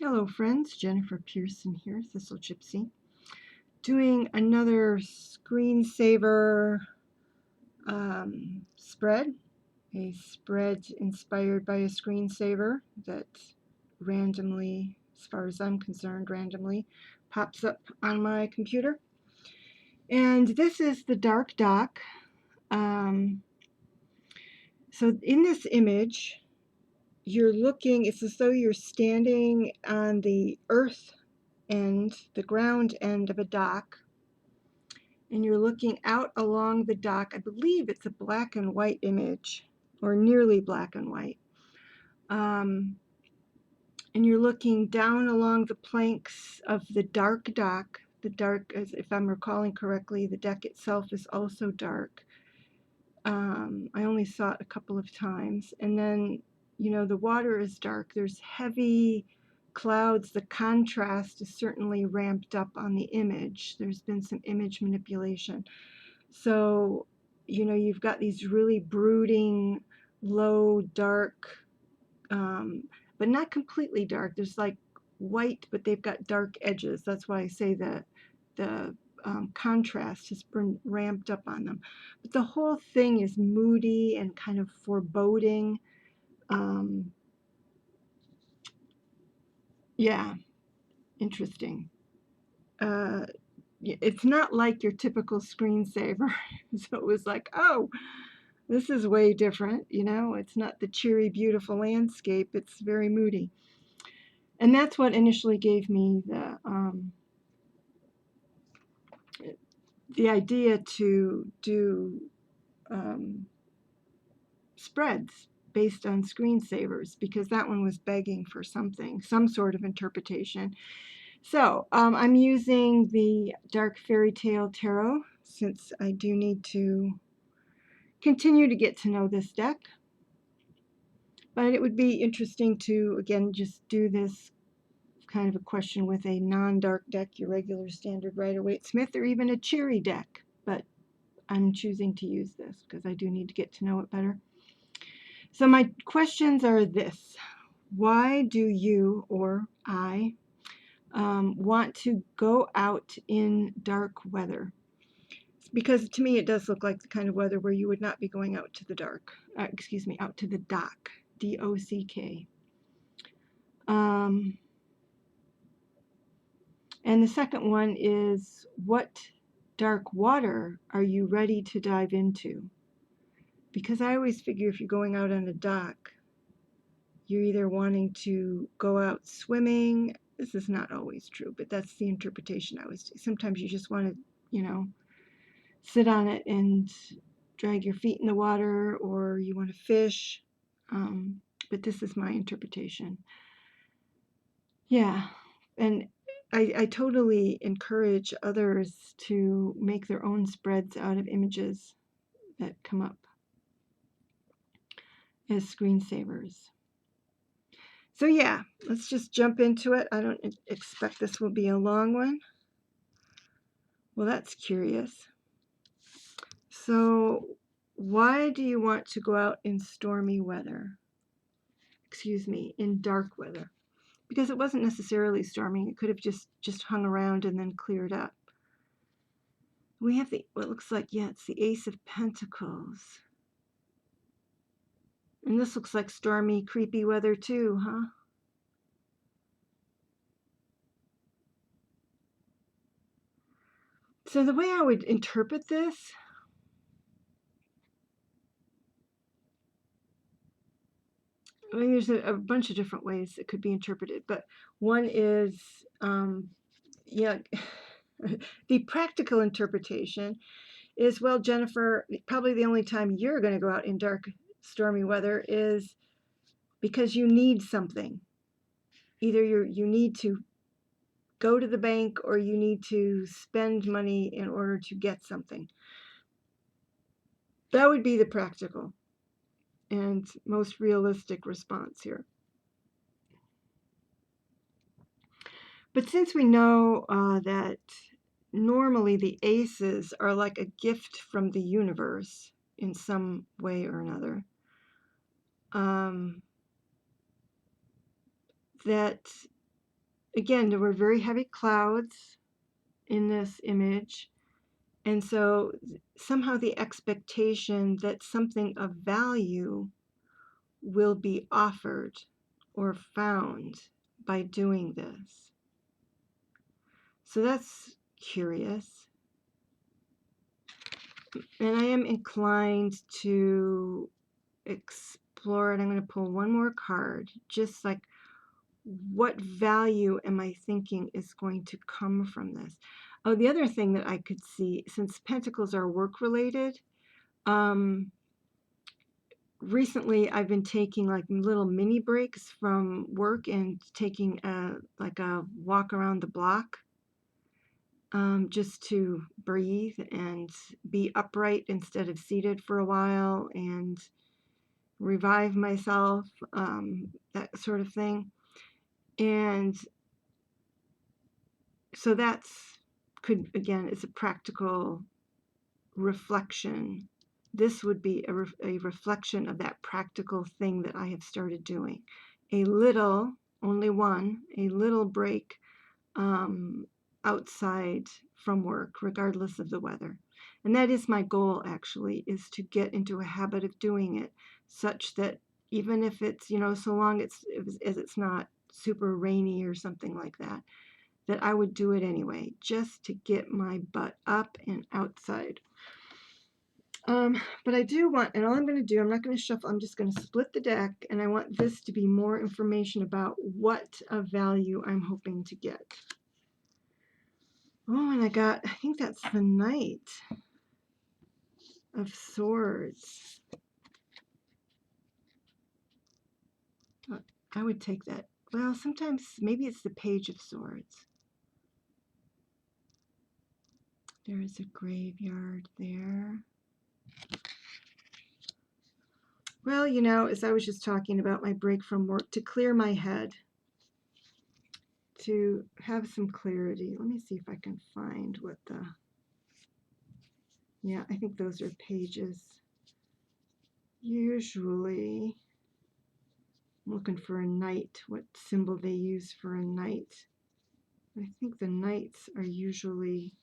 Hello friends, Jennifer Pearson here, Thistle Gypsy, doing another screensaver spread, a spread inspired by a screensaver that randomly, as far as I'm concerned, randomly pops up on my computer. And this is the Dark Dock. So in this image, you're looking, it's as though you're standing on the earth end, the ground end of a dock, and you're looking out along the dock. I believe it's a black and white image, or nearly black and white. And you're looking down along the planks of the dark dock. The dark, as if I'm recalling correctly, the deck itself is also dark. I only saw it a couple of times. And then, the water is dark. There's heavy clouds. The contrast is certainly ramped up on the image. There's been some image manipulation. So, you've got these really brooding, low, dark, but not completely dark. There's like white, but they've got dark edges. That's why I say that the contrast has been ramped up on them. But the whole thing is moody and kind of foreboding. Yeah, interesting. It's not like your typical screensaver. So it was like, oh, this is way different. It's not the cheery, beautiful landscape. It's very moody. And that's what initially gave me the idea to do spreads based on screensavers, because that one was begging for something, some sort of interpretation. So I'm using the Dark Fairy Tale Tarot, since I do need to continue to get to know this deck. But it would be interesting to, again, just do this kind of a question with a non-dark deck, your regular standard Rider-Waite-Smith, or even a cheery deck. But I'm choosing to use this because I do need to get to know it better. So my questions are this: why do you, or I, want to go out in dark weather? Because to me it does look like the kind of weather where you would not be going out to the dark, out to the dock, D-O-C-K. And the second one is, what dark water are you ready to dive into? Because I always figure if you're going out on a dock, you're either wanting to go out swimming. This is not always true, but that's the interpretation I was. Sometimes you just want to, sit on it and drag your feet in the water, or you want to fish. But this is my interpretation. Yeah, and I totally encourage others to make their own spreads out of images that come up as screensavers. So yeah, let's just jump into it. I don't expect this will be a long one. Well, that's curious. So why do you want to go out in stormy weather? Excuse me, in dark weather? Because it wasn't necessarily storming. It could have just hung around and then cleared up. We have what looks like, yeah, it's the Ace of Pentacles. And this looks like stormy, creepy weather too, huh? So the way I would interpret this, I mean, there's a bunch of different ways it could be interpreted, but one is, yeah, the practical interpretation is, well, Jennifer, probably the only time you're going to go out in dark, stormy weather is because you need something. Either you need to go to the bank, or you need to spend money in order to get something. That would be the practical and most realistic response here. But since we know that normally the aces are like a gift from the universe in some way or another, that again, there were very heavy clouds in this image. And so somehow the expectation that something of value will be offered or found by doing this. So that's curious. And I am inclined to explore it. I'm going to pull one more card, just like what value am I thinking is going to come from this? Oh, the other thing that I could see, since pentacles are work related, recently I've been taking like little mini breaks from work and taking like a walk around the block, just to breathe and be upright instead of seated for a while and revive myself, that sort of thing. And so that's again, it's a practical reflection. This would be a reflection of that practical thing that I have started doing. A little, only one, a little break outside from work, regardless of the weather. And that is my goal, actually, is to get into a habit of doing it such that even if it's, so long as it's not super rainy or something like that, that I would do it anyway, just to get my butt up and outside. But I do want, and all I'm going to do, I'm not going to shuffle, I'm just going to split the deck, and I want this to be more information about what of value I'm hoping to get. Oh, and I think that's the Knight of Swords. I would take that. Well, sometimes maybe it's the Page of Swords. There is a graveyard there. Well, as I was just talking about my break from work, to clear my head, to have some clarity. Let me see if I can find what yeah, I think those are pages. Usually, I'm looking for a knight, what symbol they use for a knight. I think the knights are usually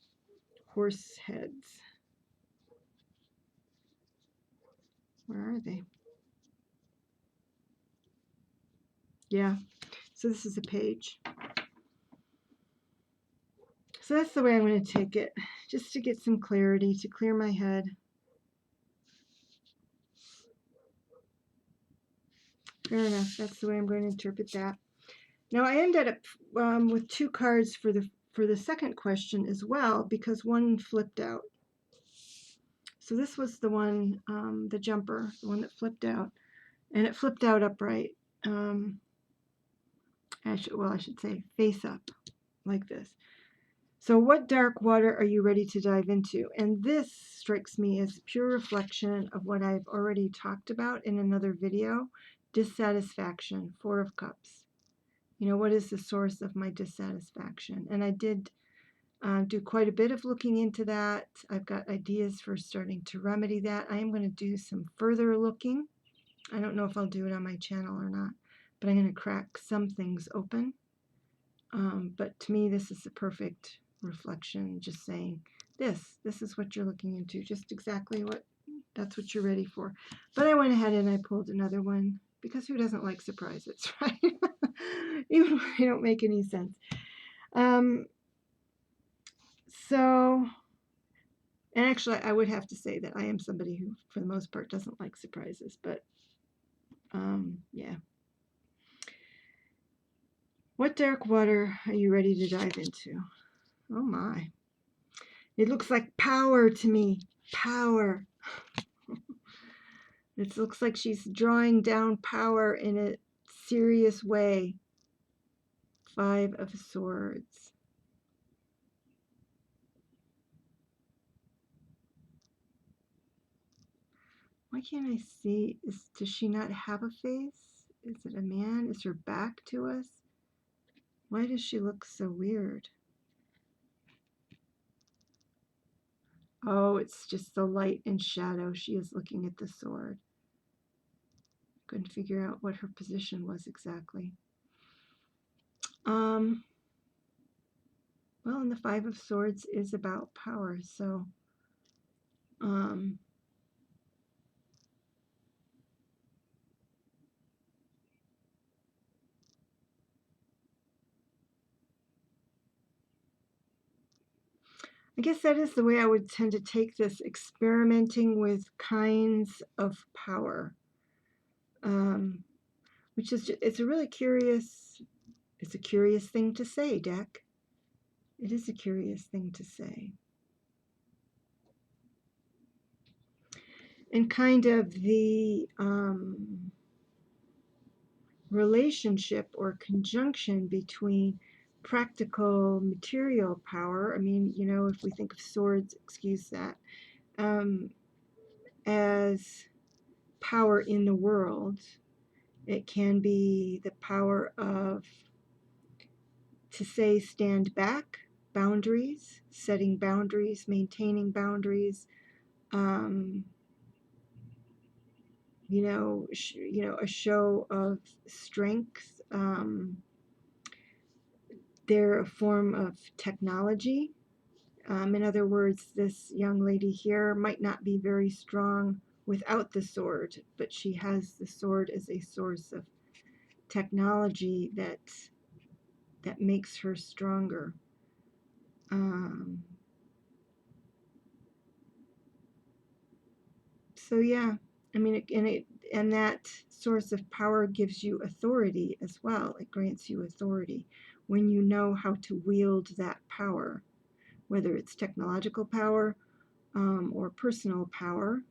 horse heads. Where are they? Yeah, so this is a page. So that's the way I'm going to take it, just to get some clarity, to clear my head. Fair enough, that's the way I'm going to interpret that. Now I ended up with two cards for the second question as well, because one flipped out. So this was the one, the jumper, the one that flipped out, and it flipped out upright. I should say face up, like this. So what dark water are you ready to dive into? And this strikes me as pure reflection of what I've already talked about in another video, dissatisfaction, Four of Cups. What is the source of my dissatisfaction? And I did do quite a bit of looking into that. I've got ideas for starting to remedy that. I am going to do some further looking. I don't know if I'll do it on my channel or not, but I'm going to crack some things open. But to me, this is the perfect reflection, just saying this is what you're looking into, just exactly that's what you're ready for. But I went ahead and I pulled another one, because who doesn't like surprises, right? Even when they don't make any sense. So, and actually I would have to say that I am somebody who for the most part doesn't like surprises, but yeah. What dark water are you ready to dive into? Oh my. It looks like power to me. Power. It looks like she's drawing down power in a serious way. Five of Swords. Why can't I see? Does she not have a face? Is it a man? Is her back to us? Why does she look so weird? Oh, it's just the light and shadow. She is looking at the sword. Couldn't figure out what her position was exactly. Well, and the Five of Swords is about power, so I guess that is the way I would tend to take this, experimenting with kinds of power, which is, it's a really curious, it's a curious thing to say, deck. It is a curious thing to say. And kind of the relationship or conjunction between practical material power. I mean, you know, if we think of swords, excuse that, as power in the world, it can be the power of, to say, stand back, boundaries, setting boundaries, maintaining boundaries, you know, a show of strength. They're a form of technology. In other words, this young lady here might not be very strong without the sword, but she has the sword as a source of technology that makes her stronger. So yeah, I mean, and that source of power gives you authority as well. It grants you authority when you know how to wield that power, whether it's technological power or personal power.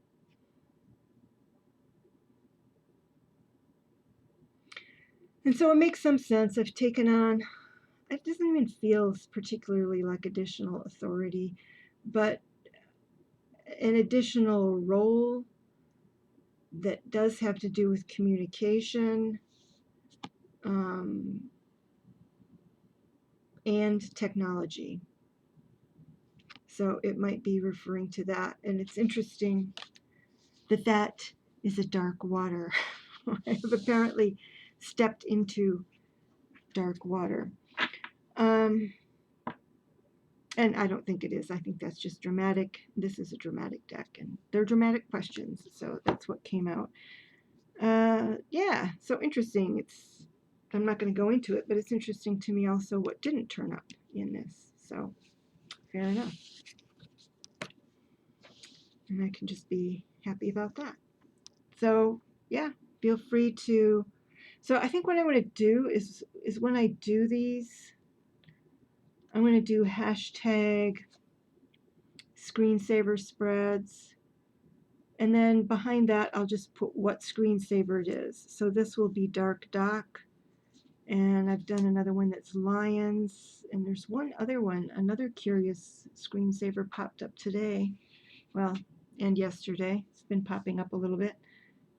And so it makes some sense. I've taken on, it doesn't even feel particularly like additional authority, but an additional role that does have to do with communication and technology. So it might be referring to that. And it's interesting that that is a dark water. I have apparently stepped into dark water. And I don't think it is. I think that's just dramatic. This is a dramatic deck, and they're dramatic questions, so that's what came out. Yeah, so interesting. I'm not going to go into it, but it's interesting to me also what didn't turn up in this. So, fair enough. And I can just be happy about that. So, yeah, feel free to. So, I think what I'm going to do is when I do these, I'm going to do hashtag screensaver spreads. And then behind that, I'll just put what screensaver it is. So this will be Dark Dock. And I've done another one that's Lions. And there's one other one, another curious screensaver popped up today. Well, and yesterday. It's been popping up a little bit.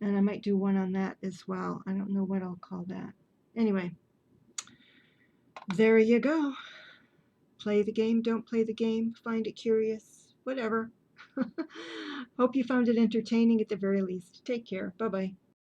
And I might do one on that as well. I don't know what I'll call that. Anyway, there you go. Play the game, don't play the game, find it curious, whatever. Hope you found it entertaining at the very least. Take care. Bye-bye.